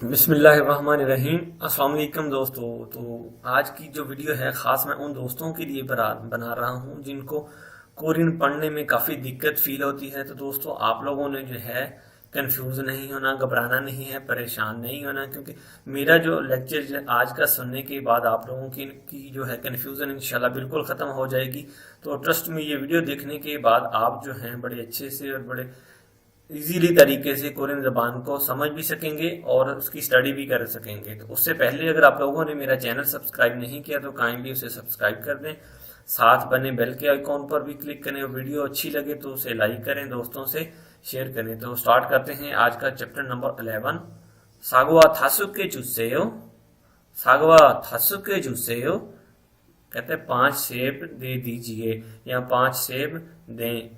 बिस्मिल्लाहिर्रहमानिर्रहीम। अस्सलाम वालेकुम दोस्तों। तो आज की जो वीडियो है ख़ास मैं उन दोस्तों के लिए बना रहा हूं जिनको कोरियन पढ़ने में काफ़ी दिक्कत फील होती है। तो दोस्तों आप लोगों ने जो है कंफ्यूज नहीं होना, घबराना नहीं है, परेशान नहीं होना, क्योंकि मेरा जो लेक्चर आज का सुनने के बाद आप लोगों की जो है कंफ्यूजन इंशाल्लाह बिल्कुल ख़त्म हो जाएगी। तो ट्रस्ट में ये वीडियो देखने के बाद आप जो हैं बड़े अच्छे से और बड़े इजीली तरीके से कोरियन जबान को समझ भी सकेंगे और उसकी स्टडी भी कर सकेंगे। तो उससे पहले अगर आप लोगों ने मेरा चैनल सब्सक्राइब नहीं किया तो काइंडली उसे सब्सक्राइब कर दें, साथ बने बेल के आइकॉन पर भी क्लिक करें और वीडियो अच्छी लगे तो उसे लाइक करें, दोस्तों से शेयर करें। तो स्टार्ट करते हैं आज का चैप्टर नंबर 11, सागवा थासुके जुसेयो। सागवा थासुके जुसेयो कहते हैं 5 सेब दे दीजिए या 5 सेब दें।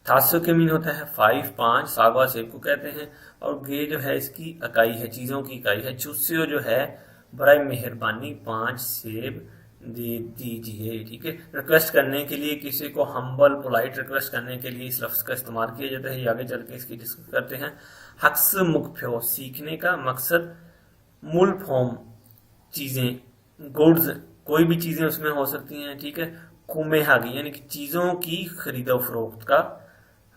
थात्सु के मीन होता है 5, 5। सागवा सेब को कहते हैं और गे जो है इसकी इकाई है, चीजों की इकाई है। चुस्यो जो है बड़ा मेहरबानी 5 सेब दे दीजिए। ठीक है, रिक्वेस्ट करने के लिए, किसी को हम्बल पोलाइट रिक्वेस्ट करने के लिए इस लफ्ज का इस्तेमाल किया जाता है। आगे चल के इसकी डिस्कस करते हैं। हक्स मुख्यो सीखने का मकसद, मूल फॉर्म चीजें, गुड्स, कोई भी चीजें उसमें हो सकती हैं। ठीक है, कुमेहागी यानी कि चीजों की खरीदो फरोख्त का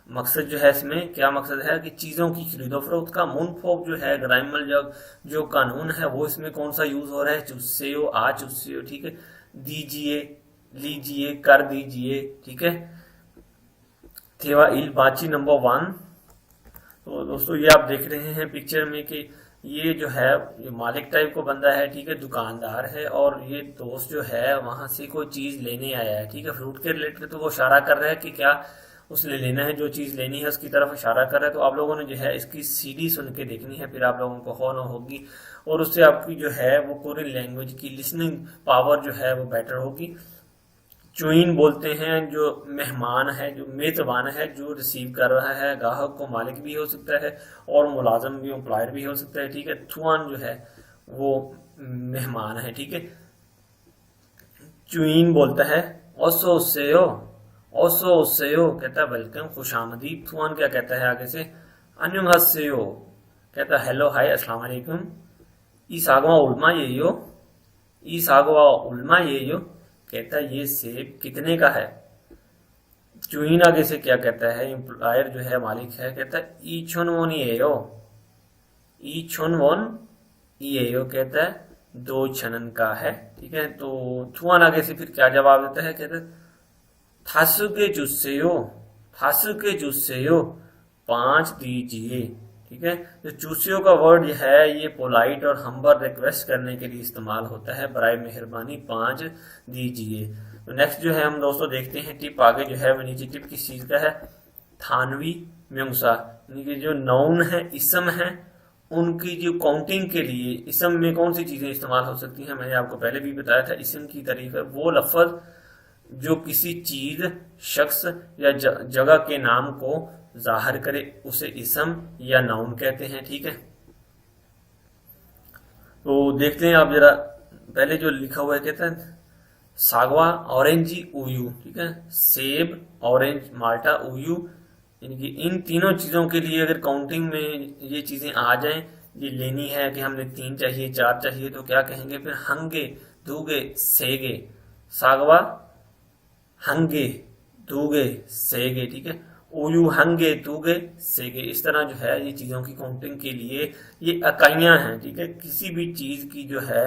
मकसद जो है, इसमें क्या मकसद है कि चीजों की खरीदो फरोख्त का। मुनफोक जो है ग्राइमल जो कानून है वो इसमें कौन सा यूज हो रहा है, चुस्सेयो, आ चुस्सेयो। ठीक है, दीजिए, लीजिए, कर दीजिए। ठीक है, थेवा इल बाची नंबर 1। तो दोस्तों ये आप देख रहे हैं पिक्चर में कि ये जो है ये मालिक टाइप को बंदा है। ठीक है, दुकानदार है और ये दोस्त जो है वहां से कोई चीज लेने आया है। ठीक है, फ्रूट के रिलेटेड तो वो इशारा कर रहा है कि क्या उसने लेना है, जो चीज लेनी है उसकी तरफ इशारा कर रहा है। तो आप लोगों ने जो है इसकी सीडी सुन के देखनी है, फिर आप लोगों को हो न होगी और उससे आपकी जो है वो कोरियन लैंग्वेज की लिसनिंग पावर जो है वो बेटर होगी। चुइन बोलते हैं जो मेहमान है, जो मेजबान है, जो रिसीव कर रहा है। गाहक को मालिक भी हो सकता है और मुलाजम भी, एम्प्लॉयर भी हो सकता है। ठीक है, थुआन जो है वो मेहमान है। ठीक है, चुइन बोलता है ओसो सेयो। ओसो सेयो कहता है वेलकम, खुश आमदीद। थुआन क्या कहता है आगे से, अन्युंगसेयो कहता है हेलो, हाय, अस्सलाम वालेकुम। ई सागवा उल्मा ये यो, ई सागवा उल्मा ये यो कहता है ये सेब कितने का है। चुइन आगे से क्या कहता है, एम्प्लॉयर जो है मालिक है, कहता है ई छोन वोन ये यो, ई छोन वोन ये यो कहता है 2 छनन का है। ठीक है, तो थुआन आगे से फिर क्या जवाब देता है, कहता है थासुके जुस्सेयो, थासुके जुस्सेयो 5 दीजिए। ठीक है, तो चूसियो का वर्ड है ये पोलाइट और हम्बर रिक्वेस्ट करने के लिए इस्तेमाल होता है, बराए मेहरबानी 5 दीजिए। तो नेक्स्ट जो है हम दोस्तों देखते हैं टिप आगे जो है वो नीचे टिप किस चीज का है, थानवी म्यूंगसा, यानी कि जो नाउन है, इसम है, उनकी जो काउंटिंग के लिए इसम में कौन सी चीजें इस्तेमाल हो सकती हैं, मैंने आपको पहले भी बताया था। इसम की तारीफ है वो लफ्ज जो किसी चीज, शख्स या जगह के नाम को जाहिर करे, उसे इसम या नाउन कहते हैं। ठीक है, तो देखते हैं आप जरा, पहले जो लिखा हुआ है कहता है सागवा ऑरेंजी उयू। ठीक है, सेब, ऑरेंज, माल्टा, उयू, यानी कि इन तीनों चीजों के लिए अगर काउंटिंग में ये चीजें आ जाएं, ये लेनी है कि हमने 3 चाहिए, 4 चाहिए, तो क्या कहेंगे फिर, हंगे, दूगे, सेगे। सागवा हंगे, दूगे, सेगे। ठीक है, ओयू हंगे, दूगे, सेगे। इस तरह जो है ये चीजों की काउंटिंग के लिए ये इकाइयां हैं। ठीक है, किसी भी चीज की जो है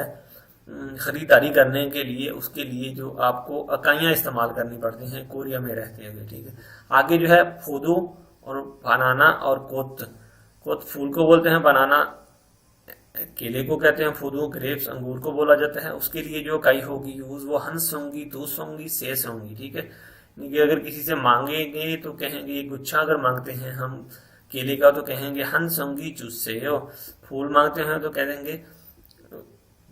खरीदारी करने के लिए उसके लिए जो आपको इकाइयां इस्तेमाल करनी पड़ती हैं कोरिया में रहते हुए। ठीक है, आगे जो है फूदो और बनाना और कोत। कोत फूल को बोलते हैं, बनाना केले को कहते हैं, फूदू ग्रेप्स अंगूर को बोला जाता है। उसके लिए जो इकाई होगी यूज वो हंस होंगी, दूस होंगी, सेस होंगी। ठीक है, कि अगर किसी से मांगेंगे तो कहेंगे ये गुच्छा अगर मांगते हैं हम केले का तो कहेंगे हंस होंगी चूसे हो। फूल मांगते हैं तो कह देंगे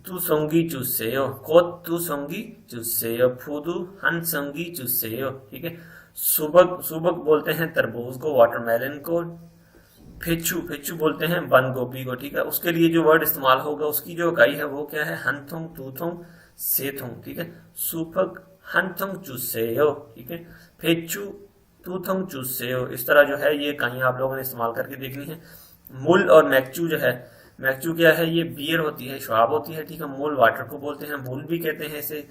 तू सोंगी चूसे हो, कोत तू सोंगी चूसे हो, फूदू हंस होंगी चूसे हो। ठीक है, सुबक, सुबक बोलते हैं तरबूज को, वाटरमेलन को। फेचू, फेचू बोलते हैं बंद गोभी को। ठीक है, उसके लिए जो वर्ड इस्तेमाल होगा उसकी जो इकाई है वो क्या है, हनथोंग, टूथोंग, सेथोंग। ठीक है, सुपक हनथोंग चूसे हो। ठीक है, फेचू टूथोंग चूसे हो। इस तरह जो है ये इकाइयां आप लोगों ने इस्तेमाल करके देखनी है। मूल और मैक्चू जो है, मैक्चू क्या है, ये बियर होती है, शराब होती है, ठीक है। मूल वाटर को बोलते हैं, मूल भी कहते हैं इसे।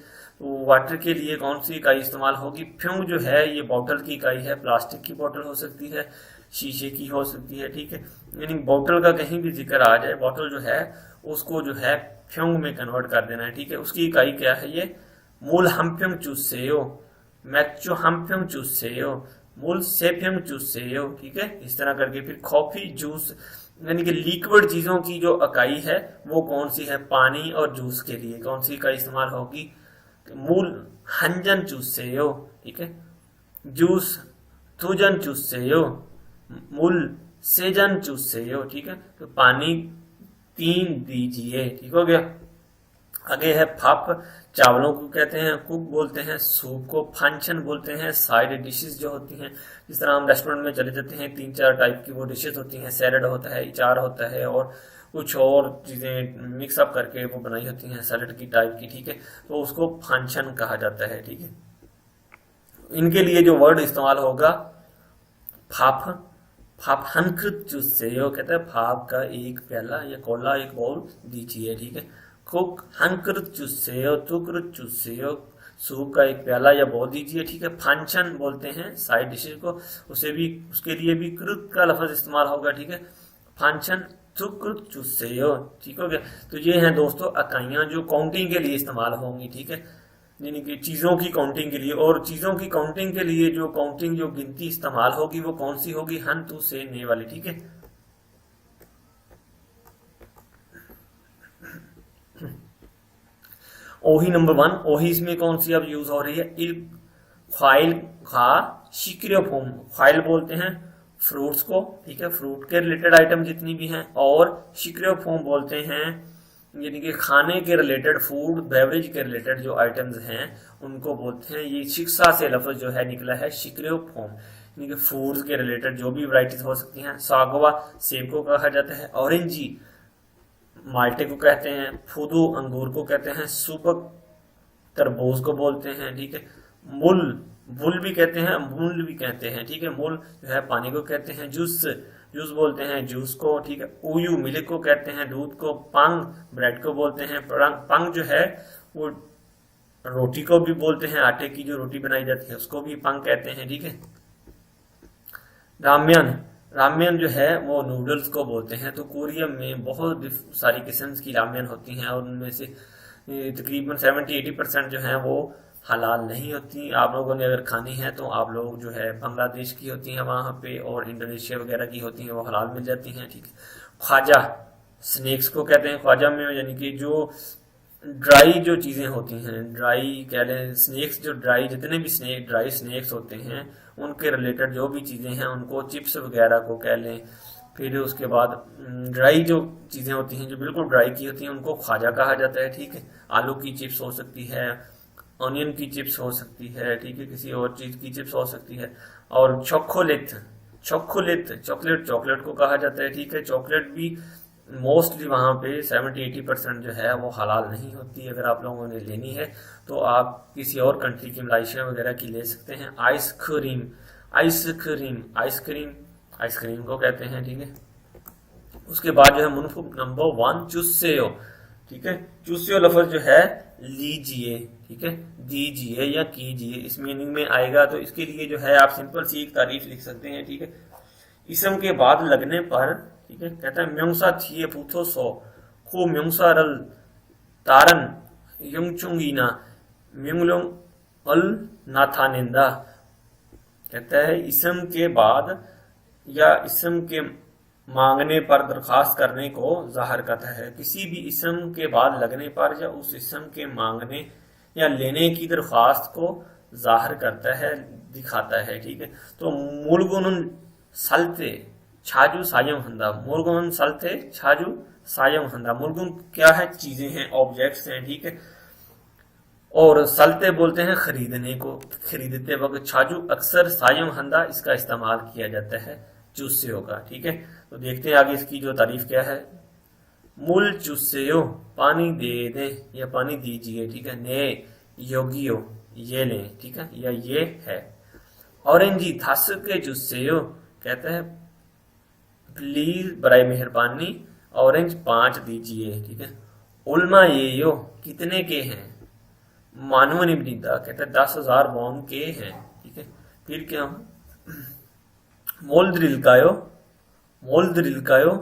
तो वाटर के लिए कौन सी इकाई इस्तेमाल होगी? फ्यूंग जो है ये बोतल की इकाई है, प्लास्टिक की बोतल हो सकती है, शीशे की हो सकती है, ठीक है। यानी बोतल का कहीं भी जिक्र आ जाए, बोतल जो है उसको जो है फ्यूंग में कन्वर्ट कर देना है, ठीक है। उसकी इकाई क्या है? ये मूल हम्फ्यूंग चूसेयो, मैक्चू हम्फ्यूंग चूसेयो, मूल सेफ्यूंग चूसेयो, ठीक है। इस तरह करके फिर कॉफी जूस, यानी कि लिक्विड चीजों की जो इकाई है वो कौन सी है? पानी और जूस के लिए कौन सी इकाई इस्तेमाल होगी? मूल हंजन चूसेयो, ठीक है। जूस तुजन चूसेयो, मूल सेजन चूसेयो, ठीक है। तो पानी 3 दीजिए, ठीक हो गया। आगे है फप, चावलों को कहते हैं कुक बोलते हैं, सूप को फंक्शन बोलते हैं। साइड डिशेस जो होती हैं, जिस तरह हम रेस्टोरेंट में चले जाते हैं 3-4 टाइप की वो डिशेस होती हैं, सैलड होता है, अचार होता है और कुछ और चीजें मिक्स अप करके वो बनाई होती हैं सैलड की टाइप की, ठीक है। तो उसको फंक्शन कहा जाता है, ठीक है। इनके लिए जो वर्ड इस्तेमाल होगा फाफ, फाफ हनकृत चुस्सेयो, कहते हैं फाफ का एक प्याला या कोला एक बाउल दीजिए, ठीक है। कुक हनकृत चुस्सेयो, तुकृत चुस्सेयो, सूप का एक प्याला या बाउल दीजिए, ठीक है। फंक्शन बोलते हैं साइड डिशेज को, उसे भी उसके लिए भी कृत का लफ्ज इस्तेमाल होगा, ठीक है। फंक्शन तुकृत चुस्सेयो, ठीक हो गया। तो ये हैं दोस्तों इकाइयां जो काउंटिंग के लिए इस्तेमाल होंगी, ठीक है, यानी कि चीजों की काउंटिंग के लिए। और चीजों की काउंटिंग के लिए जो काउंटिंग जो गिनती इस्तेमाल होगी वो कौन सी होगी? हन तू से ने वाली, ठीक है। ओही नंबर 1, ओही इसमें कौन सी अब यूज हो रही है? इल ख्वाइल खा शिक्रियोफोम, ख्वाइल बोलते हैं फ्रूट्स को, ठीक है, फ्रूट के रिलेटेड आइटम जितनी भी हैं, और शिक्रियोफोम बोलते हैं यानी कि खाने के रिलेटेड, फूड बेवरेज के रिलेटेड जो आइटम्स हैं उनको बोलते हैं। ये शिक्षा से लफ्ज जो है निकला है शिक्रियोफोम, यानी कि फूड्स के रिलेटेड जो भी वैरायटीज हो सकती हैं। सागवा सेब को कहा जाता है, ऑरेंजी माल्टे को कहते हैं, फूदू अंगूर को कहते हैं, सुपक तरबूज को बोलते हैं, ठीक है। मुल, बुल भी कहते हैं, मूल भी कहते हैं, ठीक है। मूल जो है पानी को कहते हैं। जूस, जूस बोलते हैं जूस को, ठीक है। उयू मिल्क को कहते हैं, दूध को। पंग ब्रेड को बोलते हैं। पंग जो है वो रोटी को भी बोलते हैं, आटे की जो रोटी बनाई जाती है उसको भी पंग कहते हैं, ठीक है। राम्यन, राम्यन जो है वो नूडल्स को बोलते हैं। तो कोरिया में बहुत सारी किस्म की राम्यन होती हैं और उनमें से तकरीबन 70-80% जो है वो हलाल नहीं होती। आप लोगों ने अगर खानी है तो आप लोग जो है बांग्लादेश की होती हैं वहां पे, और इंडोनेशिया वगैरह की होती हैं, वो हलाल मिल जाती हैं, ठीक है। ख्वाजा, स्नैक्स को कहते हैं ख्वाजा में, यानी कि जो ड्राई जो चीजें होती हैं, ड्राई कह लें, स्नैक्स जो ड्राई, जितने भी स्नैक ड्राई स्नैक्स होते हैं उनके रिलेटेड जो भी चीजें हैं उनको, चिप्स वगैरह को कह लें। फिर उसके बाद ड्राई जो चीजें होती हैं जो बिल्कुल ड्राई की होती हैं उनको ख्वाजा कहा जाता है, ठीक है। आलू की चिप्स हो सकती है, ऑनियन की चिप्स हो सकती है, ठीक है, किसी और चीज की चिप्स हो सकती है। और चॉकोलेट, चॉकोलेट चॉकलेट, चॉकलेट को कहा जाता है, ठीक है। चॉकलेट भी मोस्टली वहां पे 70-80% जो है वो हलाल नहीं होती। अगर आप लोगों ने लेनी है तो आप किसी और कंट्री की, मलेशिया वगैरह की ले सकते हैं। आइसक्रीम, आइसक्रीम, आइसक्रीम, आइसक्रीम को कहते हैं, ठीक है। उसके बाद जो है मुनफुक नंबर 1 चुस्सेयो, ठीक है। चुस्सेयो लफ्ज जो है लीजिए, ठीक है, दीजिए या कीजिए इस मीनिंग में आएगा। तो इसके लिए जो है आप सिंपल सी एक तारीफ लिख सकते हैं, ठीक है। इसम के बाद लगने पर, ठीक है, कहता है म्योंगसा थिए पुथो सो खो म्योंगसा रल तारन युंगचुंगीना म्योंगलोंग अल नाथानिंदा। कहता है इसम के बाद या इसम के मांगने पर, दरखास्त करने को जाहिर करता है। किसी भी इसम के बाद लगने पर या उस इसम के मांगने या लेने की दरखास्त को जाहिर करता है, दिखाता है, ठीक है। तो मूलगुन सलते छाजू सायम हंदा, मूलगुन सलते छाजू सायम हंदा। मूलगुन क्या है? चीजें हैं, ऑब्जेक्ट्स हैं, ठीक है। और सलते बोलते हैं खरीदने को, खरीदते वक्त। छाजू अक्सर सायम हंदा इसका इस्तेमाल किया जाता है चुस्सेयो का, ठीक है। तो देखते हैं आगे इसकी जो तारीफ क्या है। मूल चुस्सेयो, पानी दे दे या पानी दीजिए, ठीक है। ने योगियो, ये लें, ठीक है, या ये है। ऑरेंजी थस के चुस्सेयो, कहता है प्लीज बराए मेहरबानी ऑरेंज 5 दीजिए। ठीक है। उल्मा ये यो कितने के हैं? मानव निबनिदा कहते हैं 10,000 वॉन के हैं। ठीक है। फिर क्या मोल द्रिलकायो, मोल द्रिलकायो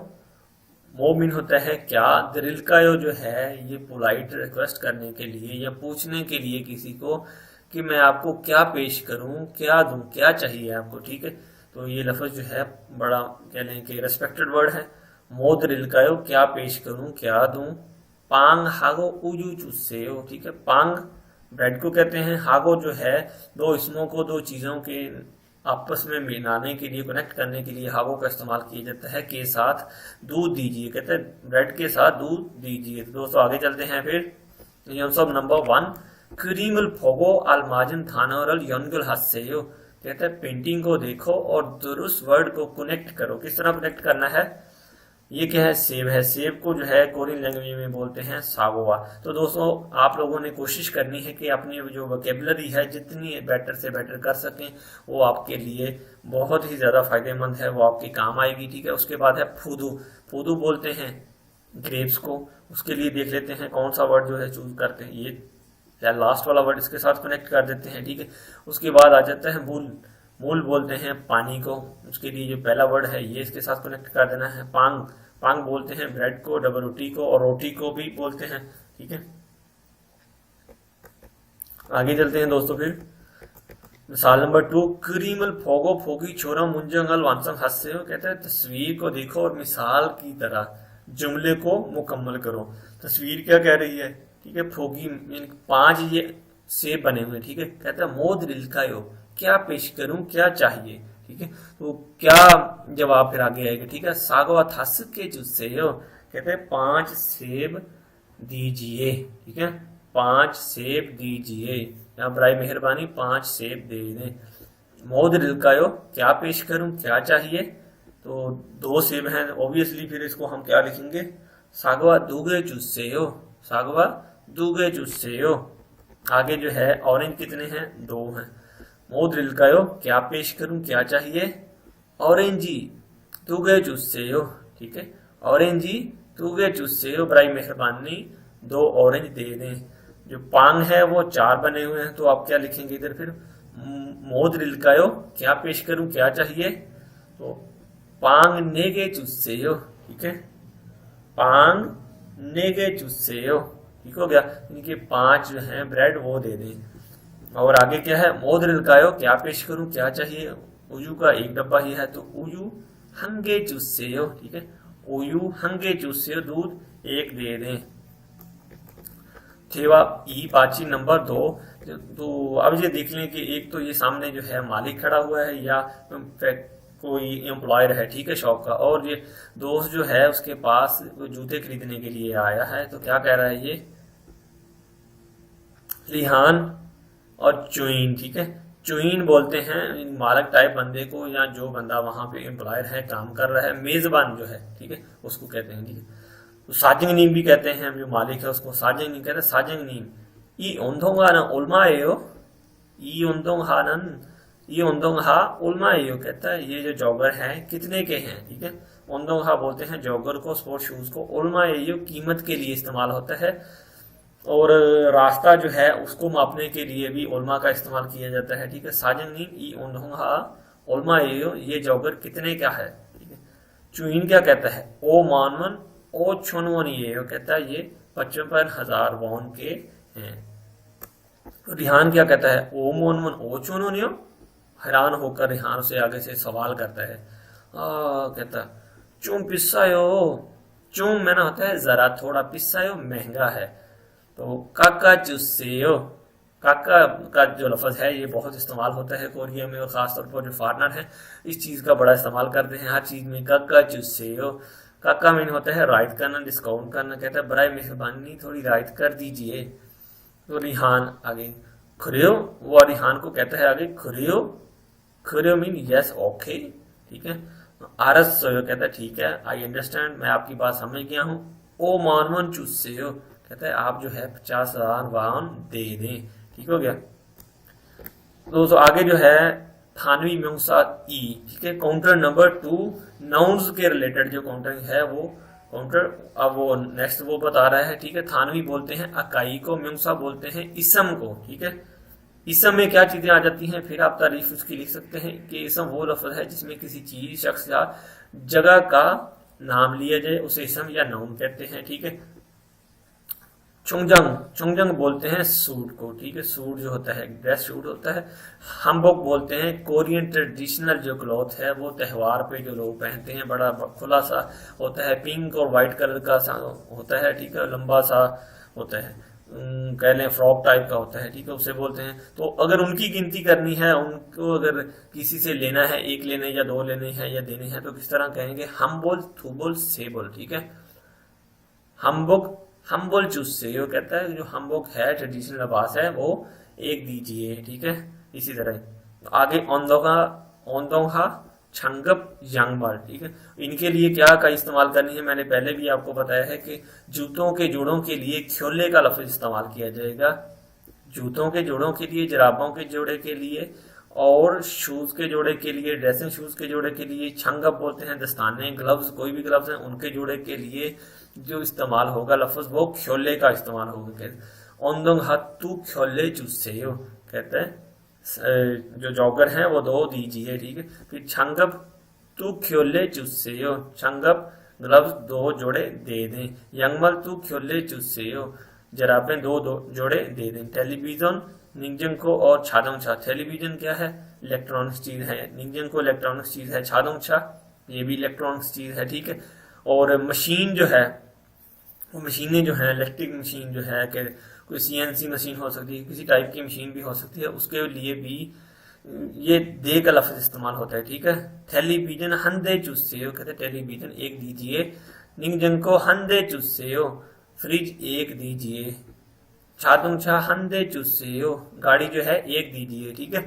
वो मीन होता है क्या? द्रिलकायो जो है ये पोलाइट रिक्वेस्ट करने के लिए या पूछने के लिए किसी को कि मैं आपको क्या पेश करूं, क्या दूं, क्या चाहिए आपको। ठीक है। तो ये लफ्ज जो है बड़ा कह लें कि रेस्पेक्टेड वर्ड है। मो द्रिलकायो क्या पेश करूं, क्या दूं। पांग हागो उजू चुस्सेयो। ठीक है। पांग ब्रेड को कहते हैं, हागो जो है दो इसमों को, दो चीजों के आपस में मिलाने के लिए, कनेक्ट करने के लिए हागो का इस्तेमाल किया जाता है। के साथ दूध दीजिए, कहते हैं ब्रेड के साथ दूध दीजिए। तो दोस्तों आगे चलते हैं फिर सब नंबर 1 क्रीमल फोगो अलमाजन थानोरल यंगल हस्सेयो। कहते हैं पेंटिंग को देखो और दुरुस्त वर्ड को कनेक्ट करो। किस तरह कनेक्ट करना है? ये क्या है? सेब है। सेब को जो है कोरियन लैंग्वेज में बोलते हैं सागोवा। तो दोस्तों आप लोगों ने कोशिश करनी है कि अपनी जो वोकेबलरी है जितनी बेटर से बेटर कर सकें, वो आपके लिए बहुत ही ज्यादा फायदेमंद है, वो आपके काम आएगी। ठीक है। उसके बाद है फूदू। फूदू बोलते हैं ग्रेप्स को। उसके लिए देख लेते हैं कौन सा वर्ड जो है चूज करते हैं। ये या लास्ट वाला वर्ड इसके साथ कनेक्ट कर देते हैं। ठीक है। उसके बाद आ जाता है मूल। मूल बोलते हैं पानी को। उसके लिए जो पहला वर्ड है ये इसके साथ कनेक्ट कर देना है। पांग, पांग बोलते हैं ब्रेड को, डबल रोटी को, और रोटी को भी बोलते हैं। ठीक है। आगे चलते हैं दोस्तों फिर मिसाल नंबर 2 क्रीमल फोगो फोगी छोरा मुंजंगल वांसंग हंससे हो। कहते हैं तस्वीर को देखो और मिसाल की तरह जुमले को मुकम्मल करो। तस्वीर क्या कह रही है? ठीक है। फोगी 5 ये सेब बने हुए। ठीक है। कहता है मोद रिलकायो क्या पेश करूं, क्या चाहिए। ठीक है। तो क्या जवाब फिर आगे आएगा। ठीक है। सागवा थस के जुस्से हो। कहते हैं 5 सेब दीजिए। ठीक है। 5 सेब दीजिए, यहाँ बराए मेहरबानी 5 सेब दे दें। मोद रिलकायो क्या पेश करूं, क्या चाहिए। तो 2 सेब हैं ऑब्वियसली, फिर इसको हम क्या लिखेंगे? सागवा दूगे जुस्से हो। सागवा दूगे जुस्से हो। आगे जो है ऑरेंज कितने हैं? 2 हैं। मोद रिलकायो क्या पेश करूं, क्या चाहिए। ऑरेंजी दूगे जुस्से हो। ठीक है। ऑरेंजी दूगे जुस्से हो, बराई मेहरबानी 2 ऑरेंज दे दें। जो पांग है वो 4 बने हुए हैं, तो आप क्या लिखेंगे इधर फिर? मोद रिलकायो क्या पेश करूं, क्या चाहिए। तो पांग नेगे जुस्से हो। ठीक है। पांग नेगे जुस्से हो। ठीक हो गया। इनके 5 जो है ब्रेड वो दे दें। और आगे क्या है? मोद रिलकायो क्या पेश करूं, क्या चाहिए। उयू का 1 डब्बा ही है, तो उयू हंगे जुस्से हो। ठीक है। उयू हंगे जुस्से हो, दूध 1 दे दें। थेवा ई पाची नंबर 2। तो अब ये देख लें कि एक तो ये सामने जो है मालिक खड़ा हुआ है या कोई एम्प्लॉयर है। ठीक है, शॉप का। और ये दोस्त जो है उसके पास जूते खरीदने के लिए आया है। तो क्या कह रहा है ये? लिहान और चुइन। ठीक है। चुइन बोलते हैं मालक टाइप बंदे को, या जो बंदा वहां पे एम्प्लॉयर है, काम कर रहा है, मेजबान जो है। ठीक है, उसको कहते हैं। ठीक है। तो साजिंग नीम भी कहते हैं, जो मालिक है उसको साजिंग नीम कहते हैं। साजिंग नीम ई ओंधोंगा ओल्माएयो। ई ओंधोंग हानन ये ओंदोंगहा उल्माएयो कहता है ये जो जॉगर हैं कितने के हैं। ठीक है। ओंदोंगहा बोलते हैं जॉगर को, स्पोर्ट शूज को। उल्माएयो कीमत के लिए इस्तेमाल होता है। और रास्ता जो है उसको मापने के लिए भी उल्मा का इस्तेमाल किया जाता है। ठीक है। साजन नीम ई ओंदोंगहा उल्माएयो ये जॉगर कितने का है। ठीक है। चुइन क्या कहता है? ओ मानवन ओ छोनवन ये कहता है ये 55,000 वॉन के हैं। रिहान क्या कहता है? ओ मोनवन ओ छोनवन। हैरान होकर रिहान से आगे से सवाल करता है। कहता चुम पिस्सायो। चुम मैंने होता है जरा, थोड़ा, पिस्सायो महंगा है। तो काका चुस्सेयो, काका का जो लफ्ज है ये बहुत इस्तेमाल होता है कोरिया में, और खासतौर पर जो फॉरनर है इस चीज का बड़ा इस्तेमाल करते हैं हर चीज में। काका चुस्सेयो। काका मीन होता है राइट करना, डिस्काउंट करना। कहता है बराए मेहरबानी थोड़ी राइट कर दीजिए। तो रिहान आगे खुरियो, वो रिहान को कहता है आगे खुरियो। खुरियो मीन यस ओके। ठीक है। आरस सोयो कहता है ठीक है, आई अंडरस्टैंड, मैं आपकी बात समझ गया हूँ। ओ मानवन चुस्सेयो कहता है आप जो है 50,000 वॉन दे दें। ठीक हो गया। दोस्तों आगे जो है थानवी म्योंगसा ई, ठीक है। काउंटर नंबर 2 नाउन्स के रिलेटेड जो काउंटरिंग है वो काउंटर, अब वो नेक्स्ट वो बता रहा है, ठीक है। थानवी बोलते हैं अकाई को, म्योंगसा बोलते हैं इसम को, ठीक है। इसम में क्या चीजें आ जाती हैं, फिर आप तारीफ उसकी लिख सकते हैं कि इसम वो लफ्ज है जिसमें किसी चीज, शख्स या जगह का नाम लिया जाए, उसे इसम या नाउन कहते हैं, ठीक है। चुंगजंग, चुंगजंग बोलते हैं सूट को, ठीक है। सूट जो होता है ड्रेस सूट होता है। हम्बोक बोलते हैं कोरियन ट्रेडिशनल जो क्लॉथ है वो त्योहार पे जो लोग पहनते हैं, बड़ा खुला सा होता है, पिंक और व्हाइट कलर का होता है, ठीक है। लंबा सा होता है, कह लें फ्रॉक टाइप का होता है, ठीक है, उसे बोलते हैं। तो अगर उनकी गिनती करनी है, उनको अगर किसी से लेना है, एक लेने या दो लेने हैं या देने हैं, तो किस तरह कहेंगे, हम बोल, तू बोल, से बोल, ठीक है। हम्बोक, हम बोल चूस से, ये कहता है जो हम्बोक है ट्रेडिशनल लिबास है वो एक दीजिए, ठीक है। इसी तरह आगे ओंदोंगा, ओंदोंगा छंगप यांगबाल, ठीक है। इनके लिए क्या का इस्तेमाल करनी है, मैंने पहले भी आपको बताया है कि जूतों के जोड़ों के लिए ख्योले का लफ्ज इस्तेमाल किया जाएगा, जूतों के जोड़ों के लिए, जराबों के जोड़े के लिए, और शूज के जोड़े के लिए, ड्रेसिंग शूज के जोड़े के लिए छंगप बोलते हैं। दस्ताने, ग्लव्स, कोई भी ग्लव्स हैं उनके जोड़े के लिए जो इस्तेमाल होगा लफ्ज वो ख्योले का इस्तेमाल होगा। ओंदोंग हाथू ख्योले चुस्सेयो, कहते हैं जो जॉगर हैं वो दो दीजिए, ठीक है। फिर छंगप तू ख्योले चुस्सेयो, छंगप ग्लव्स दो जोड़े दे दें। यंगमल तू ख्योले चुस्सेयो, जराबें दो जोड़े दे दें। टेलीविजन निंगजन को और छादोंछा, टेलीविजन क्या है, इलेक्ट्रॉनिक्स चीज है, निंगजन को इलेक्ट्रॉनिक्स चीज है, छादोंछा ये भी इलेक्ट्रॉनिक्स चीज है, ठीक है। और मशीन जो है, वो मशीनें जो है, इलेक्ट्रिक मशीन जो है, कि कोई सीएनसी मशीन हो सकती है, किसी टाइप की मशीन भी हो सकती है, उसके लिए भी ये दे का लफ्ज इस्तेमाल होता है, ठीक है। टेलीविजन हंदे चुस्से हो, कहते हैं टेलीविजन एक दीजिए। निंगजन को हंदे चुस्से हो, फ्रिज एक दीजिए। छादुंछा हंदे चुस्से हो, गाड़ी जो है एक दीजिए, ठीक है।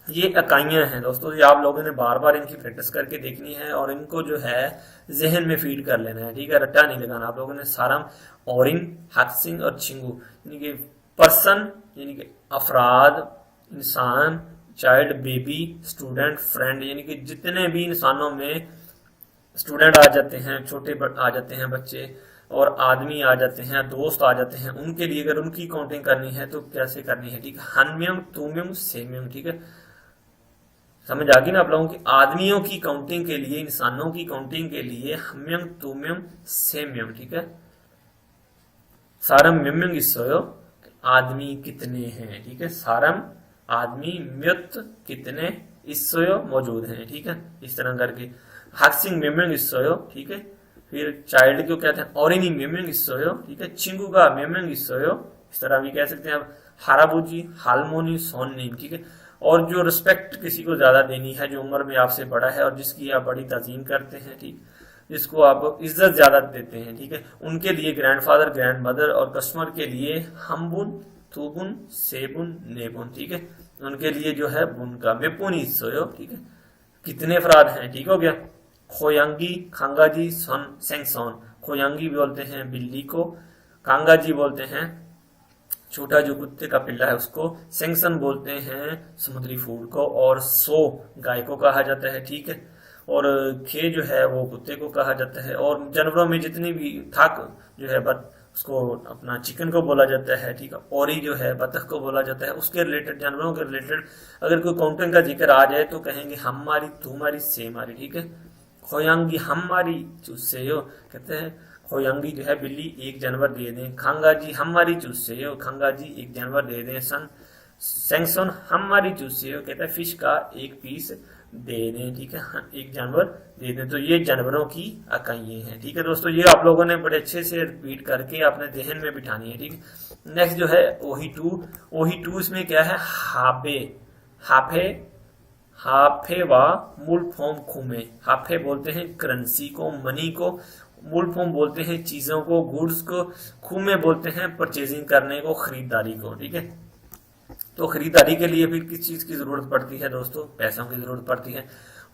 ये इकाइयां हैं दोस्तों, ये आप लोगों ने बार बार इनकी प्रैक्टिस करके देखनी है और इनको जो है जहन में फीड कर लेना है, ठीक है। रट्टा नहीं लगाना आप लोगों ने। सारम, ओरिन, हाक्सिंग और चिंगू, यानी कि पर्सन यानी कि अफराद, इंसान, चाइल्ड, बेबी, स्टूडेंट, फ्रेंड, यानी कि जितने भी इंसानों में स्टूडेंट आ जाते हैं, छोटे आ जाते हैं बच्चे, और आदमी आ जाते हैं, दोस्त आ जाते हैं, उनके लिए अगर उनकी काउंटिंग करनी है तो कैसे करनी है, ठीक है। हनम्यम, तुम्यम, सेम्यम, ठीक है। समझ आ गई ना आप लोगों की। आदमियों की काउंटिंग के लिए, इंसानों की काउंटिंग के लिए हम्यम, तुम्यम, सेम्यम, ठीक है। सारम म्यम गिस्सोयो, आदमी कितने हैं, ठीक है। सारम आदमी, म्युत कितने, इस्सोयो मौजूद हैं, ठीक है। इस तरह करके हाक्सिंग म्यम गिस्सोयो, ठीक है। फिर चाइल्ड को कहते हैं ओरिनी म्यम गिस्सोयो, ठीक है। चिंगुगा म्यम गिस्सोयो, इस तरह भी कह सकते हैं आप। हाराबूजी, हालमोनी, सोननीम, ठीक है। और जो रिस्पेक्ट किसी को ज्यादा देनी है, जो उम्र में आपसे बड़ा है और जिसकी आप बड़ी ताजीम करते हैं, ठीक, जिसको आप इज्जत ज्यादा देते हैं, ठीक है, उनके लिए ग्रैंडफादर, ग्रैंड मदर, और कस्टमर के लिए हमबुन, तुबुन, सेबुन, नेबुन, ठीक है। उनके लिए जो है बुन का मेपुन हिस्सोयो, ठीक है। कितने अफराद हैं, ठीक हो गया। खोयांगी, खांगाजी, सोन, सेंगसोन, खोयांगी बोलते हैं बिल्ली को, कांगाजी बोलते हैं छोटा जो कुत्ते का पिल्ला है उसको, सेंगसन बोलते हैं समुद्री फूल को, और सो गाय को कहा जाता है, ठीक है। और खे जो है वो कुत्ते को कहा जाता है। और जानवरों में जितनी भी थक जो है उसको अपना चिकन को बोला जाता है, ठीक है। औरी जो है बतख को बोला जाता है। उसके रिलेटेड, जानवरों के रिलेटेड अगर कोई काउंटिंग का जिक्र आ जाए तो कहेंगे हमारी, तुम्हारी, से मारी, ठीक है। खोयांगी हमारी चुस्से हो, कहते हैं खोयांगी जो है बिल्ली एक जानवर दे दें। खांगाजी हमारी चुस्से हो, खांगाजी एक जानवर दे दें। सन सेंगसन हमारी चुस्से हो, कहते हैं फिश का एक पीस दे दें, ठीक है, एक जानवर दे दें। तो ये जानवरों की इकाइयां हैं, ठीक है दोस्तों। ये आप लोगों ने बड़े अच्छे से रिपीट करके अपने जहन में बिठानी है, ठीक है। नेक्स्ट जो है ओही टू, इसमें क्या है, हाबे, हाफे, हाफे व मूल फॉर्म खुमे। हाफे बोलते हैं करेंसी को, मनी को। मूल फॉर्म बोलते हैं चीजों को, गुड्स को। खुमे बोलते हैं परचेजिंग करने को, खरीदारी को, ठीक है। तो खरीदारी के लिए फिर किस चीज की जरूरत पड़ती है दोस्तों, पैसों की जरूरत पड़ती है।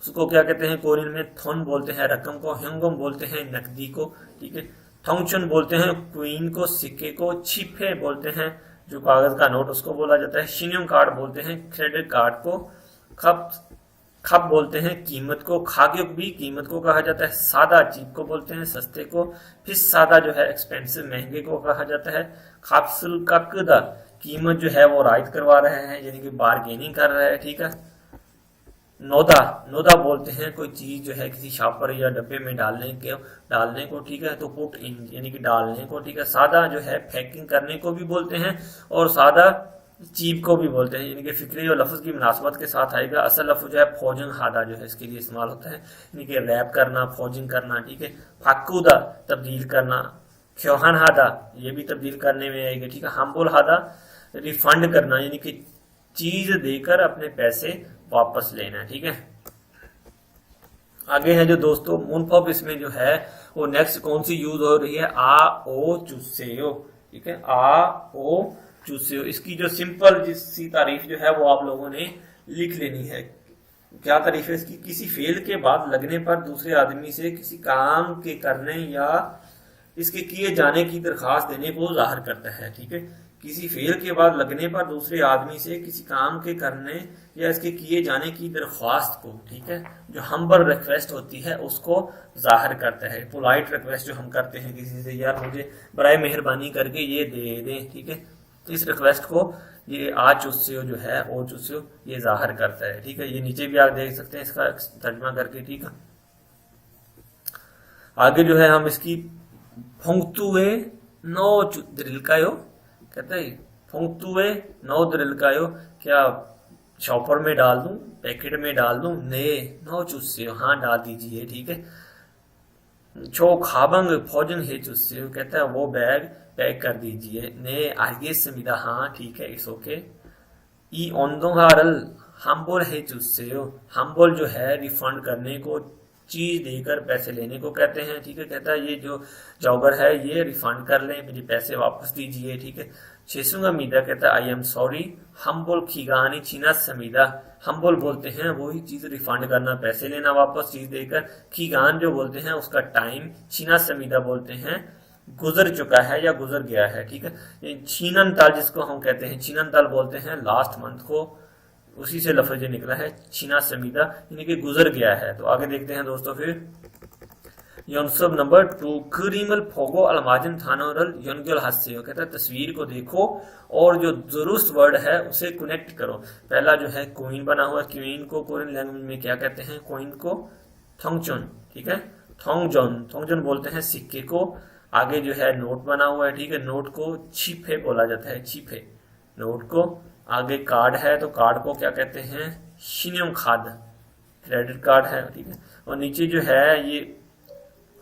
उसको क्या कहते हैं, कोरियन में थोन बोलते हैं रकम को, ह्योंगम बोलते हैं नकदी को, ठीक है। थोंगचन बोलते हैं क्वीन को, सिक्के को। छिपे बोलते हैं जो कागज का नोट, उसको बोला जाता है। शिन्योंग कार्ड बोलते हैं क्रेडिट कार्ड को। खप खप बोलते हैं कीमत को, खाग्योक भी कीमत को कहा जाता है, सादा चीप को बोलते हैं सस्ते को, फिर सादा जो है एक्सपेंसिव महंगे को कहा जाता है, खापसुल ककदा कीमत जो है वो राइट करवा रहे हैं यानी कि बार्गेनिंग कर रहे हैं, ठीक है। नोदा नोदा बोलते हैं कोई चीज जो है किसी शॉपर या डब्बे में डालने को, ठीक है। तो पुट इन यानी कि डालने को, ठीक है। सादा जो है पैकिंग करने को भी बोलते हैं और सादा चीप को भी बोलते हैं, यानी कि फिक्री और लफ्ज की मुनासबत के साथ आएगा। असल लफ्ज जो है फौजन हादा जो है इसके लिए इस्तेमाल होता है, यानी कि रैप करना, फौजिंग करना, ठीक है। फाकूदा तब्दील करना, ख्योहन हादा ये भी तब्दील करने में आएगा, ठीक है। हमबुल हादा रिफंड करना यानी कि चीज देकर अपने पैसे वापस लेना, ठीक है। आगे है जो दोस्तों मुनफब, इसमें जो है वो नेक्स्ट कौन सी यूज हो रही है, आ ओ चुसेयो, ठीक है। आ ओ चूसे। इसकी जो सिंपल जिसकी तारीफ जो है वो आप लोगों ने लिख लेनी है। क्या तारीफ है इसकी, किसी फेल के बाद लगने पर दूसरे आदमी से किसी काम के करने या इसके किए जाने की दरखास्त देने को जाहिर करता है, ठीक है। किसी फेल के बाद लगने पर दूसरे आदमी से किसी काम के करने या इसके किए जाने की दरख्वास्त को, ठीक है, जो हम्बल रिक्वेस्ट होती है उसको जाहिर करता है। पोलाइट रिक्वेस्ट जो हम करते हैं किसी से, यार मुझे बराए मेहरबानी करके ये दे दें, ठीक है। इस रिक्वेस्ट को ये आ चुस्यो जो है ओ चुस्यो ये जाहिर करता है, ठीक है। ये नीचे भी आप देख सकते हैं इसका तर्जमा करके, ठीक है। आगे जो है हम इसकी फोंगतुए नो द्रिलकायो कहते हैं, फोंगतुए नो द्रिलकायो क्या शॉपर में डाल दूं, पैकेट में डाल दूं, ने नो चुस्यो हाँ डाल दीजिए, ठीक है। छो खाबंग फौजन है चुस्यो कहता है वो बैग पैक कर दीजिए, ने आगे समीदा हाँ ठीक है इट्स ओके। ई ओंदोहारल हम्बोल है चुस्यो, हम्बोल जो है रिफंड करने को, चीज देकर पैसे लेने को कहते हैं, ठीक है। कहता है ये जो जॉगर है ये रिफंड कर लें, मुझे पैसे वापस दीजिए, ठीक है। छेसुंगा मीदा कहता है आई एम सॉरी, हम्बोल खीगानी चीना समीदा, हम्बोल बोलते हैं वही चीज रिफंड करना, पैसे लेना वापस चीज देकर, खीगान जो बोलते हैं उसका टाइम, चीना समीदा बोलते हैं गुजर चुका है या गुजर गया है, ठीक है। छीनन ताल जिसको हम कहते हैं, छीनन ताल बोलते हैं लास्ट मंथ को, उसी से लफ्ज निकला है छीना समीदा यानी कि गुजर गया है। तो आगे देखते हैं दोस्तों फिर योनसब नंबर 2 क्रीमल फोगो अलमाजन थानोरल योनगल हास्य कहता है तस्वीर को देखो और जो दुरुस्त वर्ड है उसे कनेक्ट करो। पहला जो है कोइन बना हुआ, क्वीन को कोरियन लैंग्वेज में क्या कहते हैं, कोइन को थोंगचोन, ठीक है। थोंगजोन, थोंगजोन बोलते हैं सिक्के को। आगे जो है नोट बना हुआ है, ठीक है, नोट को छिपे बोला जाता है, छिपे नोट को। आगे कार्ड है तो कार्ड को क्या कहते हैं, शिनियम खाद, क्रेडिट कार्ड है, ठीक है। और नीचे जो है ये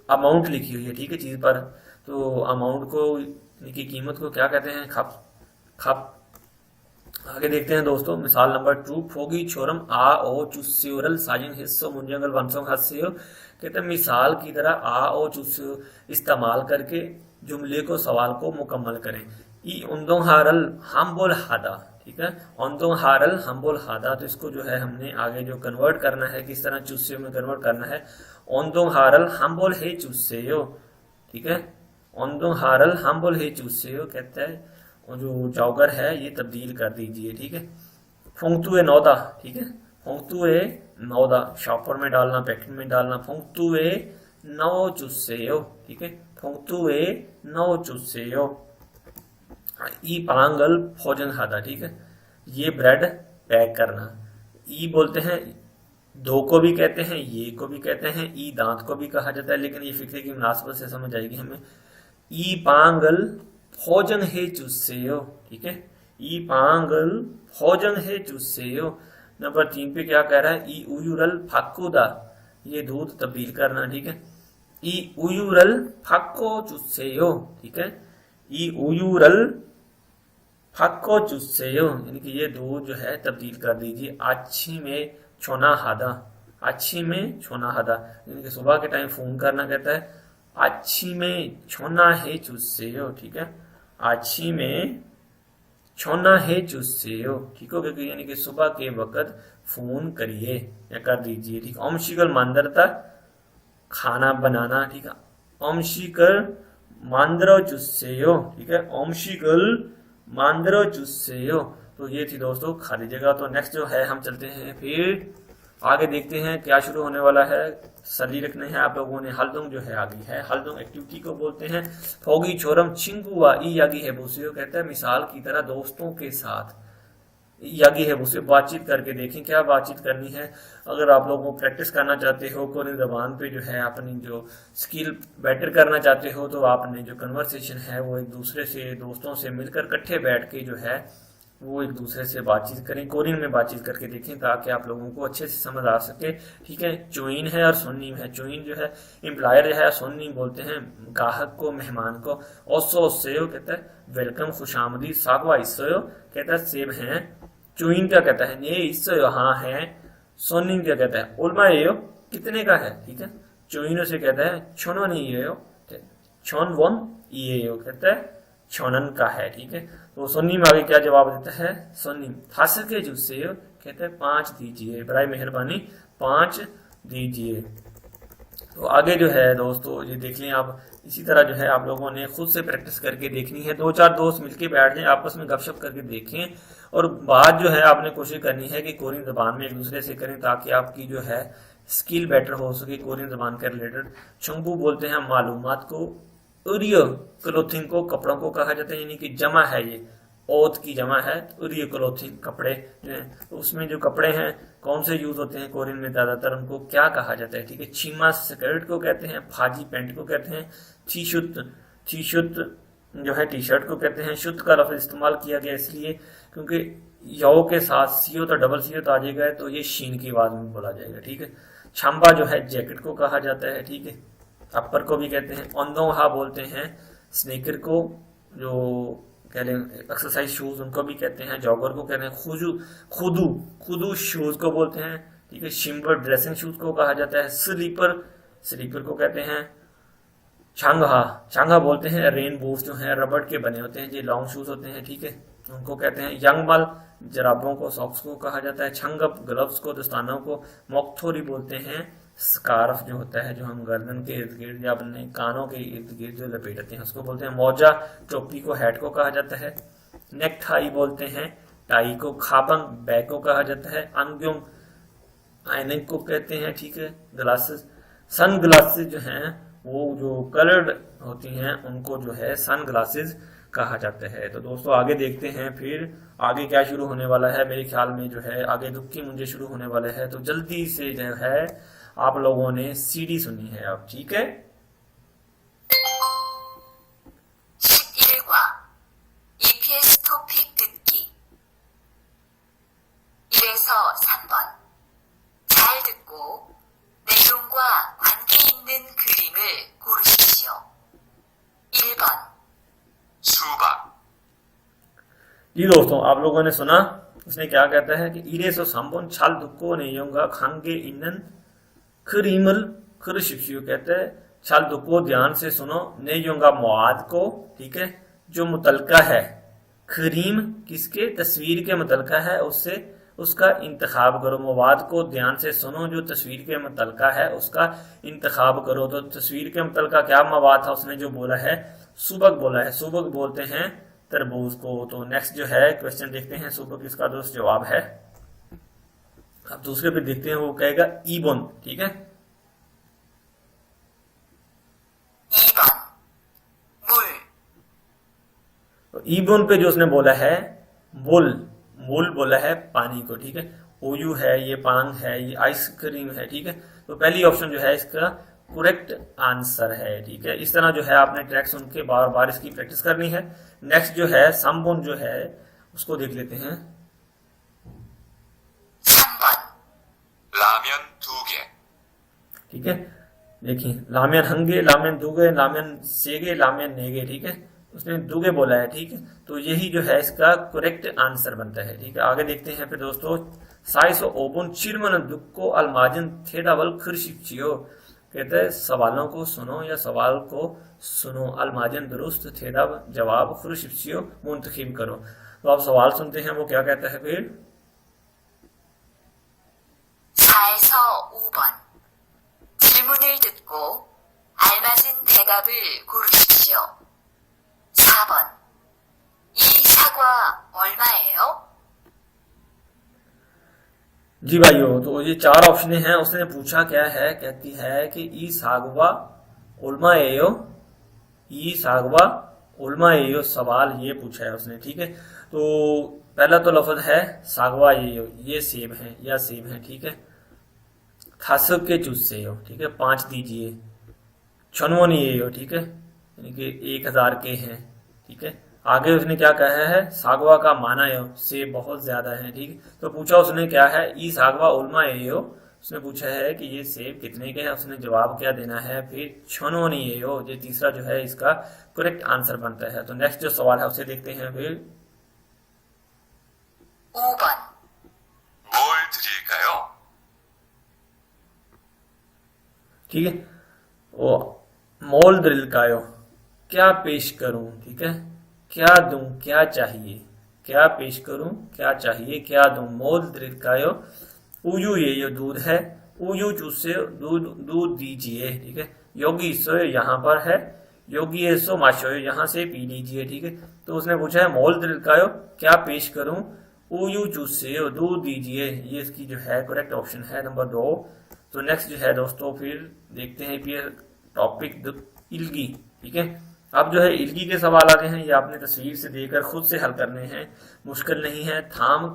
अमाउंट लिखी हुई है, ठीक है, चीज पर, तो अमाउंट को की कीमत को क्या कहते हैं, खप खप। आगे देखते हैं दोस्तों मिसाल नंबर 2 फोगी छोरम आ ओ चुस्योरल साजिन हिस्सो मुंजंगल वंसों हास्यो कहते हैं मिसाल की तरह आ ओ चुस्यो इस्तेमाल करके जुमले को सवाल को मुकम्मल करें। ई उन्दों हारल हम बोल हादा, ठीक है, उन्दों हारल हम बोल हादा। तो इसको जो है हमने आगे जो कन्वर्ट करना है, किस तरह चुस्यो में कन्वर्ट करना है, उन्दों हारल हम बोल हे चुस्यो, ठीक है। उन्दों हारल हम बोल हे चुस्यो कहता है और जो जॉगर है ये तब्दील कर दीजिए, ठीक है। फोंगतुए नौदा, ठीक है, फोंगतुए नौदा शॉपर में डालना, पैकेट में डालना, फोंगतुए नौ चुस्सेयो, ठीक है, फोंगतुए नौ चुस्सेयो। ई पांगल भोजन हादा, ठीक है, ये ब्रेड पैक करना। ई बोलते हैं दो को भी कहते हैं, ये को भी कहते हैं, ई दांत को भी कहा जाता है, लेकिन ये फिक्रे की मुनासबत से समझ आएगी हमें। ई पांगल भोजन है चुस्सेयो, ठीक है, ई पांगल भोजन है चुस्सेयो। नंबर 3 पे क्या कह रहा है, ई उयुरल फाकुदा, ये दूध तब्दील करना, ठीक है। ई उयुरल फाको चुस्सेयो, ठीक है, ई उयुरल फाको चुस्सेयो यानी कि ये दूध जो है तब्दील कर दीजिए। अच्छी में छोना हादा, अच्छी में छोना हादा यानी कि सुबह के टाइम फोन करना कहता है अच्छी में छोना है चुस्सेयो, ठीक है, अच्छी में छोना है चुस्सेयो, ठीक हो गया, यानी कि सुबह के वक्त फोन करिए या कर दीजिए, ठीक। ओमशिकल मांदरता खाना बनाना, ठीक है, ओमशिकल मांदरो चुस्सेयो, ठीक है, ओमशिकल मांदरो चुस्सेयो। तो ये थी दोस्तों खाली जगह। तो नेक्स्ट जो है हम चलते हैं फिर आगे, देखते हैं क्या शुरू होने वाला है। सली रखने हैं आप लोगों ने। हल्दुंग जो है आगे है, हल्दुंग एक्टिविटी को बोलते हैं। फोगी छोरम चिंगुआ ई यागी है बुसियो कहता है मिसाल की तरह दोस्तों के साथ यागी है उससे बातचीत करके देखें। क्या बातचीत करनी है? अगर आप लोगों को प्रैक्टिस करना चाहते हो, कोरियन जबान पे जो है अपनी जो स्किल बेटर करना चाहते हो, तो आपने जो कन्वर्सेशन है वो एक दूसरे से, दोस्तों से मिलकर इकट्ठे बैठ के जो है वो एक दूसरे से बातचीत करें, कोरियन में बातचीत करके देखें ताकि आप लोगों को अच्छे से समझ आ सके। ठीक है, चोइन है और सोन्नीम है। चोइन जो है एम्प्लॉयर है, सोन्नीम बोलते हैं ग्राहक को, मेहमान को। ओसो सेयो कहता है वेलकम, खुशामदीद। सागवा इसो कहता है सेब हैं। चोइन क्या कहता है? ने इसो हाँ है। सोन्नीम क्या कहता है? ओल्मा यो कितने का है। ठीक है, चोइनो से कहता है छोनो नहीं यो, छोन वन ये यो कहता है छोनन का है। ठीक है, तो सोन्नीम आगे क्या जवाब देता है? सोन्नीम थास के जूसे कहते हैं 5 दीजिए, बराए मेहरबानी 5 दीजिए। तो आगे जो है दोस्तों ये देख लें आप। इसी तरह जो है आप लोगों ने खुद से प्रैक्टिस करके देखनी है। 2-4 दोस्त मिलके बैठ जाएं, आपस में गपशप करके देखें, और बात जो है आपने कोशिश करनी है कि कोरियन जबान में एक दूसरे से करें ताकि आपकी जो है स्किल बेटर हो सके कोरियन जबान के रिलेटेड। चंगबू बोलते हैं मालूमात को। उरियो क्लोथिंग को कपड़ों को कहा जाता है, यानी कि जमा है ये, ओत की जमा है। उरियो क्लोथिंग कपड़े जो है, तो उसमें जो कपड़े हैं कौन से यूज होते हैं कोरियन में ज्यादातर, उनको क्या कहा जाता है? ठीक है, चीमा स्कर्ट को कहते हैं, फाजी पैंट को कहते हैं, टीशुत जो है टी शर्ट को कहते हैं। शुद्ध का लफ्ज इस्तेमाल किया गया इसलिए क्योंकि यो के साथ सीओ तो डबल सीओ तो आ जाएगा, तो ये शीन की आवाज में बोला जाएगा। ठीक है, छाम्बा जो है जैकेट को कहा जाता है। ठीक है, अपर को भी कहते हैं। ओंदोहा बोलते हैं स्नेकर को, जो कह लें एक्सरसाइज शूज उनको भी कहते हैं। जॉगर को कहते हैं खुदू शूज को बोलते हैं। ठीक है, शिम्बर ड्रेसिंग शूज को कहा जाता है। स्लीपर को कहते हैं। चांगा बोलते हैं रेन बूट्स जो हैं रबड़ के बने होते हैं, जो लॉन्ग शूज होते हैं। ठीक है, उनको कहते हैं। यंगमल जराबों को, सॉक्स को कहा जाता है। छंगप ग्लव्स को, दस्तानों को। मोक्थोरी बोलते हैं स्कार्फ जो होता है, जो हम गर्दन के इर्द गिर्द या अपने कानों के इर्द गिर्द जो लपेटते हैं उसको बोलते हैं। मोजा टोपी को, हैट को कहा जाता है। नेक थाई बोलते हैं टाई को। खाबंग बैग को कहा जाता है। अंग्योंग आइनिंग को कहते हैं। ठीक है, ग्लासेस, सन ग्लासेस जो हैं वो जो कलर्ड होती हैं उनको जो है सन ग्लासेस कहा जाता है। तो दोस्तों आगे देखते हैं फिर आगे क्या शुरू होने वाला है। मेरे ख्याल में जो है आगे दुक्की मुंजे शुरू होने वाले हैं, तो जल्दी से जो है आप लोगों ने सीडी सुनी है अब। ठीक है, 11과 EPS 토픽 듣기 1에서 3번 잘 듣고 내용과 관계 있는 그림을 고르십시오. 1번 수박 जी दोस्तों आप लोगों ने सुना उसने क्या कहता है कि 이래서 3번 잘 듣고 내용과 관계 있는 그림을 고르십시오 कहते हैं 잘 듣고 ध्यान से सुनो, 내용과 मवाद को, ठीक है, जो मुतलका है, करीम किसके, तस्वीर के मुतलका है, उससे उसका इंतखाब करो। मवाद को ध्यान से सुनो, जो तस्वीर के मुतलका है उसका इंतखाब करो। तो तस्वीर के मुतलका क्या मवाद था उसने जो बोला है? सुबक बोला है। सुबक बोलते हैं तरबूज को। तो नेक्स्ट जो है क्वेश्चन देखते हैं, सुबक इसका दोस्त जवाब है। अब दूसरे पे देखते हैं, वो कहेगा ईबन, ठीक है। 2번 물 तो ईबन पे जो उसने बोला है मुल बोला है पानी को, ठीक है। ओयू है, ये पांग है, ये आइसक्रीम है, ठीक है। तो पहली ऑप्शन जो है इसका करेक्ट आंसर है, ठीक है। इस तरह जो है आपने ट्रैक सुन के बार बार इसकी प्रैक्टिस करनी है। नेक्स्ट जो है संबोन जो है उसको देख लेते हैं। 3번 라면 2개 ठीक है, देखिए लामेन हंगे, लामेन दुगे, लामेन सेगे, लामेन नेगे, ठीक है। उसने दुगे बोला है, ठीक है। तो यही जो है इसका करेक्ट आंसर बनता है, ठीक है। आगे देखते हैं फिर दोस्तों, साइसो ओबन चिरमन दुक्को अलमाजन थेडावल खिरशिचियो कहते हैं सवालों को सुनो या सवाल को सुनो, अलमाजन दुरुस्त, थेडाव जवाब, खिरशिचियो मुंतखिब करो। तो आप सवाल सुनते हैं, वो क्या कहता है फिर? 4에서 5번 질문을 듣고 알맞은 대답을 고르십시오. 4번 이 사과 얼마예요? जी भाइयों, तो ये 4 ऑप्शन हैं। उसने पूछा क्या है, कहती है कि ई सागवा उल्मा एयो, ई सागवा उल्मा एयो, सवाल ये पूछा है उसने। ठीक है, तो पहला तो लफ्ज है सागवा एयो, ये सेब है या सेब है। ठीक है, खास के चूसे हो, ठीक है, 5 दीजिए। छनवनी एयो, ठीक है, यानी कि 1000 के हैं। ठीक है, आगे उसने क्या कहा है, सागवा का माना यो, सेब बहुत ज्यादा है। ठीक है, तो पूछा उसने क्या है, ई सागवा उल्मा एयो, उसने पूछा है कि ये सेब कितने के हैं। उसने जवाब क्या देना है, फिर छनोनी एयो, ये तीसरा जो है इसका करेक्ट आंसर बनता है। तो नेक्स्ट जो सवाल है उसे देखते हैं फिर। 5번, 뭘 드릴까요? ठीक है, वो मोल द्रिल कायो, क्या पेश करूं। ठीक है, क्या दूं, क्या चाहिए, क्या पेश करूं, क्या चाहिए, क्या दूं। मोल द्रिल कायो, उयू ये दूध है, उयू चूसे दूध, दूध दीजिए। ठीक है, योगी सो यहाँ पर है, योगी सो माशो यहाँ से पी लीजिए। ठीक है, तो उसने पूछा है मोल द्रिल कायो, क्या पेश करूं, उयू चूसे दूध दीजिए, ये इसकी जो है करेक्ट ऑप्शन है नंबर 2। तो नेक्स्ट जो है दोस्तों फिर देखते हैं फिर टॉपिक इल्गी। ठीक है, अब जो है इल्गी के सवाल आते हैं, ये आपने तस्वीर से देखकर खुद से हल करने हैं, मुश्किल नहीं है। थाम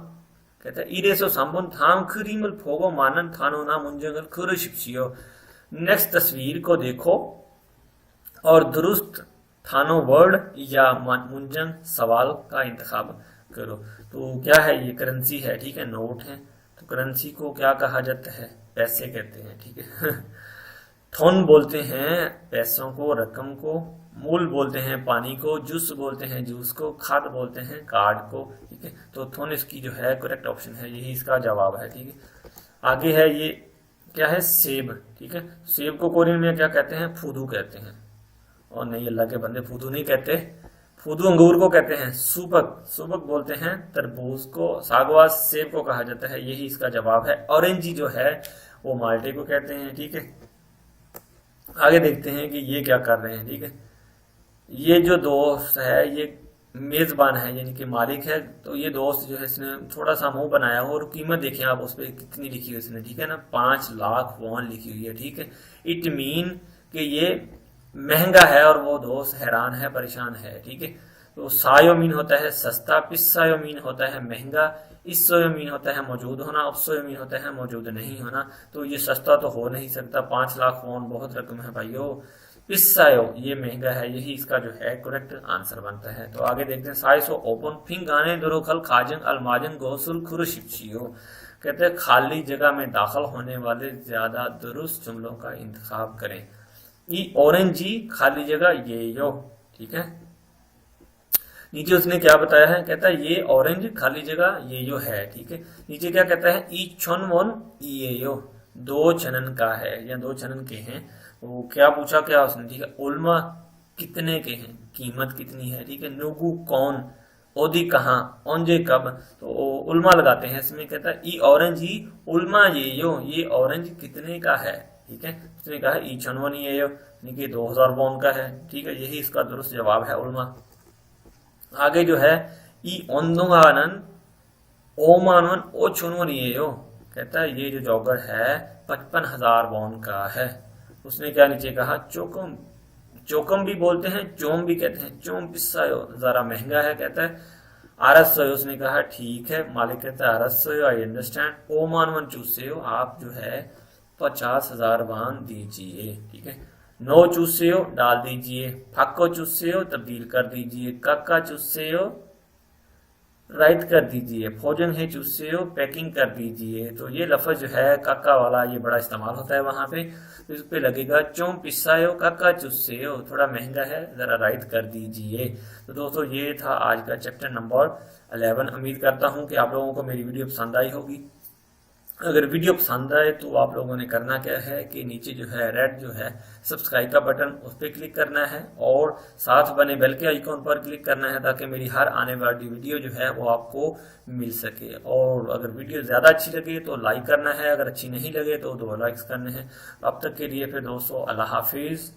कहता है इरेसो संबुन थाम खरीमल फोगो मानन थानो ना मुंजंगल खुर शिप्सियो। नेक्स्ट तस्वीर को देखो और दुरुस्त थानो वर्ड या मुंजन सवाल का इंतखाब करो। तो क्या है, ये करेंसी है। ठीक है, नोट है, तो करेंसी को क्या कहा जाता है, पैसे कहते हैं। ठीक है, थोन बोलते हैं पैसों को, रकम को। मूल बोलते हैं पानी को, जूस बोलते हैं जूस को, खाद बोलते हैं कार्ड को। ठीक है, तो थोन इसकी जो है करेक्ट ऑप्शन है, यही इसका जवाब है। ठीक है, आगे है ये क्या है, सेब। ठीक है, सेब को कोरियन में क्या कहते हैं, फूदू कहते हैं। और नहीं, अल्लाह के बंदे फूदू नहीं कहते, फूदू अंगूर को कहते हैं। सुबक, सुबक बोलते हैं तरबूज को। सागवान सेब को कहा जाता है, यही इसका जवाब है। ऑरेंजी जो है वो माल्टे को कहते हैं। ठीक है, आगे देखते हैं कि ये क्या कर रहे हैं। ठीक है, ये जो दोस्त है ये मेजबान है, यानी कि मालिक है। तो ये दोस्त जो है इसने थोड़ा सा मुंह बनाया हो, और कीमत देखें आप उस पर कितनी लिखी हुई इसने। ठीक है ना, 5 लाख वॉन लिखी हुई है। ठीक है, इट मीन कि ये महंगा है, और वो दोस्त हैरान है, परेशान है। ठीक है, तो सायो मीन होता है सस्ता, पिस्सायो मीन होता है महंगा, इस्सोयो मीन होता है मौजूद होना, उपसोयो मीन होता है मौजूद नहीं होना। तो ये सस्ता तो हो नहीं सकता, 5 लाख वॉन बहुत रकम है भाइयों। पिस्सायो ये महंगा है, यही इसका जो है करेक्ट आंसर बनता है। तो आगे देखते हैं, साइसो ओपन फिंग गाने दुरुखल खाजन अलमाजन गोसुल खुरशिप्सियो, कहते हैं खाली जगह में दाखिल होने वाले ज्यादा दुरुस्त जुमलों का इंतखाब करें। ई ऑरेंजी खाली जगह ये यो। ठीक है, नीचे उसने क्या बताया है, कहता है ये ऑरेंज खाली जगह ये यो है। ठीक है, नीचे क्या कहता है, ई छन वन ये यो, 2 छनन का है या 2 छनन के हैं। वो क्या पूछा, क्या उसने, ठीक है, उल्मा कितने के हैं, कीमत कितनी है। ठीक है, नुगु कौन, ओदी कहाँ, ओंजे कब। तो उल्मा लगाते हैं इसमें। कहता है ई ऑरेंज ही उल्मा ये यो, ये ऑरेंज कितने का है। ठीक है, उसने कहा ई छनवन ये यो, यानी कि 2000 वॉन का है। ठीक है, यही इसका दुरुस्त जवाब है, उल्मा। आगे जो है ई ओंदुंगानन ओमानवन ओ छुनवन ये यो, कहता है ये जो जॉगर है 55,000 वॉन का है। उसने क्या नीचे कहा, चोकम, चोकम भी बोलते हैं, चोम भी कहते हैं, चोम पिस्सायो जरा महंगा है। कहता है आरसोयो, उसने कहा ठीक है। मालिक कहता है आरसोयो आई अंडरस्टैंड। ओमानवन चूसेयो, आप जो है 50,000 वॉन दीजिए। ठीक है, नो चूसेयो डाल दीजिए, फक्को चूसेयो तब्दील कर दीजिए, कक्का चूसेयो राइट कर दीजिए, भोजन है चूसेयो पैकिंग कर दीजिए। तो ये लफ्ज जो है काका वाला ये बड़ा इस्तेमाल होता है वहां पे। तो इस पे लगेगा चोम पिस्सायो काका चूसेयो, थोड़ा महंगा है जरा राइट कर दीजिए। तो दोस्तों ये था आज का चैप्टर नंबर 11। उम्मीद करता हूं कि आप लोगों को मेरी वीडियो पसंद आई होगी। अगर वीडियो पसंद आए तो आप लोगों ने करना क्या है कि नीचे जो है रेड जो है सब्सक्राइब का बटन, उस पर क्लिक करना है, और साथ बने बेल के आइकॉन पर क्लिक करना है, ताकि मेरी हर आने वाली वीडियो जो है वो आपको मिल सके। और अगर वीडियो ज़्यादा अच्छी लगे तो लाइक करना है, अगर अच्छी नहीं लगे तो 2 लाइक्स करने हैं। अब तक के लिए फिर दोस्तों अल्लाह हाफिज़।